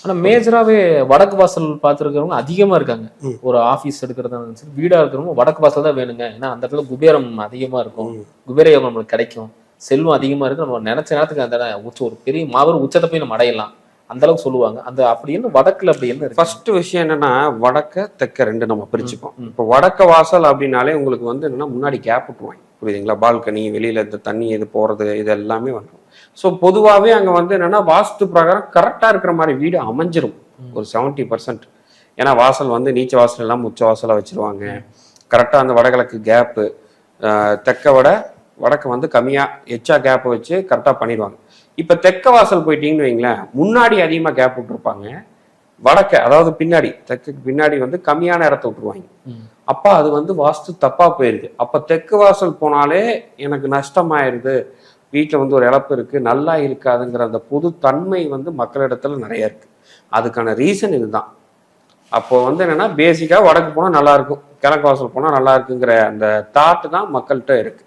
ஆனா மேஜராவே வடக்கு வாசல் பார்த்துருக்கிறவங்க அதிகமா இருக்காங்க. ஒரு ஆபீஸ் எடுக்கிறதா சரி, வீடா இருக்கிறவங்க வடக்கு வாசல் தான் வேணுங்க. ஏன்னா அந்த இடத்துல குபேரம் அதிகமா இருக்கும், குபேர யோகம் நம்மளுக்கு கிடைக்கும், செல்வம் அதிகமா இருக்கு, நம்ம நினைச்ச நேரத்துக்கு அந்த ஒரு பெரிய மாபெரும் உச்சத்தை போய் நம்ம அடையலாம், அந்த அளவுக்கு சொல்லுவாங்க. அந்த அப்படின்னு வடக்குல அப்படி என்ன இருக்கு? ஃபர்ஸ்ட் விஷயம் என்னன்னா, வடக்க தெற்க ரெண்டு நம்ம பிரிச்சுப்போம். இப்போ வடக்க வாசல் அப்படின்னாலே உங்களுக்கு வந்து என்னன்னா முன்னாடி கேப் விட்டுருவாங்க, புரியுதுங்களா? பால்கனி, வெளியில இந்த தண்ணி இது போறது, இது எல்லாமே வந்துடும். ஸோ பொதுவாகவே அங்கே வந்து என்னன்னா வாஸ்து பிரகாரம் கரெக்டாக இருக்கிற மாதிரி வீடு அமைஞ்சிரும் ஒரு 70%. ஏன்னா வாசல் வந்து நீச்ச வாசல் எல்லாம் உச்ச வாசலாக வச்சிருவாங்க. கரெக்டாக அந்த வடகிழக்கு கேப்பு தெற்க விட வடக்கு வந்து கம்மியாக எச்சா கேப்பை வச்சு கரெக்டாக பண்ணிடுவாங்க. இப்போ தெற்க வாசல் போயிட்டீங்கன்னு வைங்களேன், முன்னாடி அதிகமாக கேப் விட்டுருப்பாங்க, வடக்க அதாவது பின்னாடி தெற்குக்கு பின்னாடி வந்து கம்மியான இடத்த விட்டுருவாங்க. அப்போ அது வந்து வாஸ்து தப்பாக போயிருக்கு. அப்போ தெற்கு வாசல் போனாலே எனக்கு நஷ்டமாயிருது, வீட்டில் வந்து ஒரு இழப்பு இருக்கு, நல்லா இருக்காதுங்கிற அந்த பொது தன்மை வந்து மக்களிடத்துல நிறைய இருக்கு. அதுக்கான ரீசன் இதுதான். அப்போ வந்து என்னன்னா பேசிக்கா வடக்கு போனால் நல்லா இருக்கும், கிழக்கு வாசல் போனால் நல்லா இருக்குங்கிற அந்த தாட்டு தான் மக்கள்கிட்ட இருக்கு.